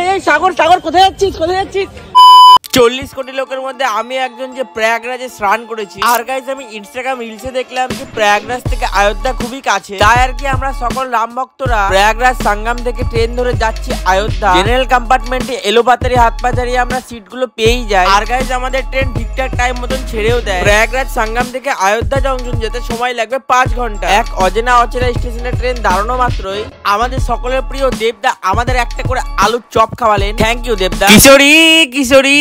এই সাগর সাগর কোথায় যাচ্ছিস 40 কোটি লোকের মধ্যে আমি একজন যে প্রয়াগরাজে স্নান করেছি। আর গাইস আমি ইনস্টাগ্রাম রিলসে দেখলাম যে প্রয়াগরাজ থেকে অযোধ্যা খুবই কাছে, তাই আর কি আমরা সকল রাম ভক্তরা প্রয়াগরাজ সঙ্গম থেকে ট্রেন ধরে যাচ্ছি অযোধ্যা। জেনারেল কম্পার্টমেন্টে এলোপাতারি হাত পা চালিয়ে আমরা সিটগুলো পেয়েই যাই। আর গাইস আমাদের ট্রেন ঠিকঠাক টাইম মতন ছেড়েও দেয়। প্রয়াগরাজ সঙ্গম থেকে অযোধ্যা জংশন যেতে সময় লাগবে 5 ঘন্টা। এক অচেনা স্টেশনে ট্রেন দাঁড়ানো মাত্রই আমাদের সকলের প্রিয় দেবদা আমাদের একটা করে আলুর চপ খাওয়ালেন। থ্যাংক ইউ দেবদা। কিশোরী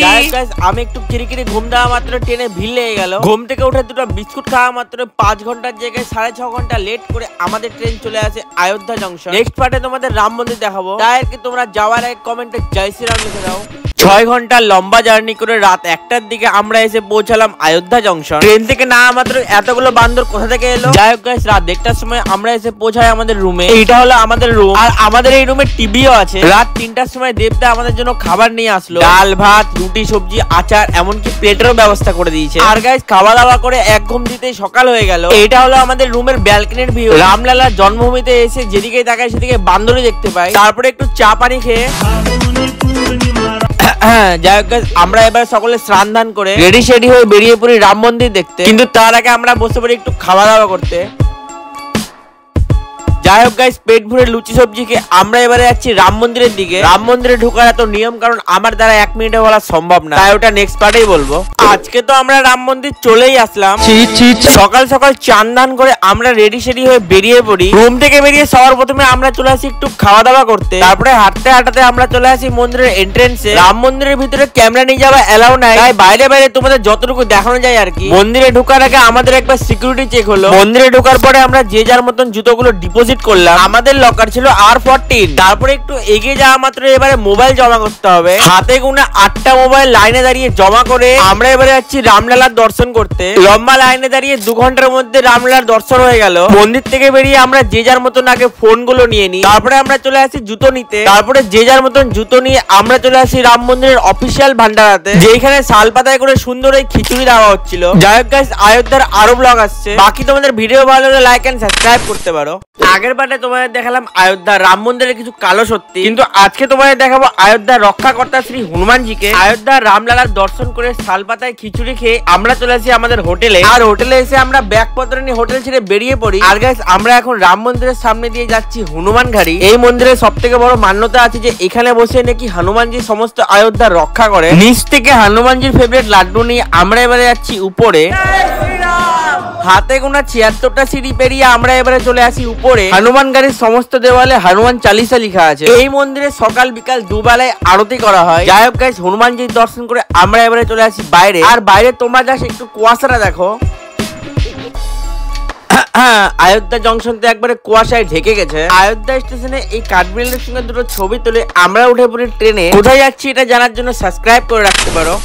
আমি একটু কিরিকিরি ঘুম দেওয়া মাত্র ট্রেনে ভিড় লেগে গেল। ঘুম থেকে উঠে দুটো বিস্কুট খাওয়া মাত্র 5 ঘন্টার জায়গায় 6.5 ঘন্টা লেট করে আমাদের ট্রেন চলে আসে অযোধ্যা জংশন। নেক্সট পার্টে তোমাদের রাম মন্দির দেখাবো, তাই আর কি তোমরা যাওয়ার আগে কমেন্টে জয় শ্রীরাম লিখে দাও। 6 ঘন্টা লম্বা জার্নি করে রাত 1টার দিকে আমরা এসে পৌঁছালাম অযোধ্যা জংশন। ট্রেন থেকে না মাত্র এতগুলো বান্দর কোথা থেকে এলো। যাই হোক গাইস রাত 1টার সময় আমরা এসে পৌঁছাই আমাদের রুমে। এইটা হলো আমাদের রুম, আর আমাদের এই রুমে টিভিও আছে। রাত 3টার সময় দেবদা আমাদের জন্য খাবার নিয়ে আসলো, ডাল ভাত রুটি সবজি আচার এমনকি প্লেটেরও ব্যবস্থা করে দিয়েছে। আর গাইস খাওয়া দাওয়া করে এক ঘুম দিতেই সকাল হয়ে গেল। এইটা হলো আমাদের রুমের ব্যালকনির ভিউ। রামলালার জন্মভূমিতে এসে যেদিকে তাকাই সেদিকে বান্দরই দেখতে পাই। তারপরে একটু চা পানি খেয়ে যাই হোক আমরা এবার সকলে স্নান ধান করে রেডি হয়ে বেরিয়ে পড়ি রাম মন্দির দেখতে। কিন্তু তার আগে আমরা বসে পড়ি একটু খাওয়া দাওয়া করতে। যাই হোক গাইস পেট ভরে লুচি সবজি খেয়ে আমরা এবারে যাচ্ছি রাম মন্দিরের দিকে। রাম মন্দিরে ঢোকার এত নিয়ম কারণ আমার দ্বারা 1 মিনিটে বলা সম্ভব না, তাই ওটা নেক্সট পার্টেই বলবো। আজকে তো আমরা রাম মন্দির চলেই আসলাম। সকাল সকাল চান দান করে আমরা রেডি হয়ে বেরিয়ে পড়ি। রুম থেকে বেরিয়ে সবার প্রথমে আমরা চলে আসি একটু খাওয়া দাওয়া করতে। তারপরে হাঁটতে আমরা চলে আসি মন্দিরের এন্ট্রেন্সে। রাম মন্দিরের ভিতরে ক্যামেরা নিয়ে যাওয়া এলাও নাই, তাই বাইরে তোমাদের যতটুকু দেখানো যায় আর কি। মন্দিরে ঢোকার আগে আমাদের একবার সিকিউরিটি চেক হলো। মন্দিরে ঢোকার পরে আমরা যে যার মতন জুতোগুলো ডিপোজিট করলাম। আমাদের লকার ছিল R14। তারপরে একটু এগিয়ে যাওয়া মাত্র এবারে মোবাইল জমা করতে হবে। হাতে গুনে 8টা মোবাইল লাইনে দাঁড়িয়ে জমা করে আমরা এবারে যাচ্ছি রামলালার দর্শন করতে। লম্বা লাইনে দাঁড়িয়ে 2 ঘন্টার মধ্যে রামলালার দর্শন হয়ে গেল। মন্দির থেকে বেরিয়ে আমরা যে যার মতন আগে ফোনগুলো নিয়ে নিই, তারপরে আমরা চলে আসি জুতো নিতে। তারপরে যে যার মতন জুতো নিয়ে আমরা চলে আসি রাম মন্দিরের অফিসিয়াল ভান্ডারাতে, যেখানে শাল পাতায় করে সুন্দর এই খিচুড়ি দেওয়া হচ্ছিল। যাই হোক গাইস অযোধ্যার আরো ব্লগ আসছে। বাকি তোমাদের ভিডিও ভালো লাগলে লাইক এন্ড সাবস্ক্রাইব করতে পারো। আগের পার্টে তোমাদের দেখালাম অযোধ্যা রাম মন্দিরের কিছু কালো সত্যি, কিন্তু আজকে তোমাদের দেখাবো অযোধ্যার রক্ষাকর্তা শ্রী হনুমানজিকে। অযোধ্যার রামলালার দর্শন করে শালপাতায় খিচুড়ি খেয়ে আমরা চলে আসি আমাদের হোটেলে। আর হোটেলে এসে আমরা ব্যাগপত্র নিয়ে হোটেল ছেড়ে বেরিয়ে পড়ি। আর গাইস আমরা এখন রাম মন্দিরের সামনে দিয়ে যাচ্ছি হনুমান ঘাড়ি। এই মন্দিরের সব থেকে বড় মান্যতা আছে যে এখানে বসে নাকি হনুমানজি সমস্ত অযোধ্যার রক্ষা করে। নিচ থেকে হনুমানজির ফেভারিট লাড্ডু নিয়ে আমরা এবারে যাচ্ছি উপরে। হাতে গোনা 76টা সিঁড়ি পেরিয়ে আমরা এবারে চলে আসি উপরে। হনুমান গাড়ির সমস্ত দেওয়ালে হনুমান চালিসা লেখা আছে। এই মন্দিরে সকাল বিকাল দুবেলায় আরতি করা হয়। যাই হোক গাইস হনুমানজির দর্শন করে আমরা এবারে চলে আসি বাইরে। আর বাইরে তোমরা জাস্ট একটু কুয়াশাটা দেখো। অযোধ্যা জংশন তো একবারে কুয়াশায় ঢেকে গেছে। অযোধ্যা স্টেশনে এই কাঠবিড়ালের সঙ্গে দুটো ছবি তুলে আমরা উঠে পড়ি ট্রেনে। কোথায় যাচ্ছি এটা জানার জন্য সাবস্ক্রাইব করে রাখতে পারো।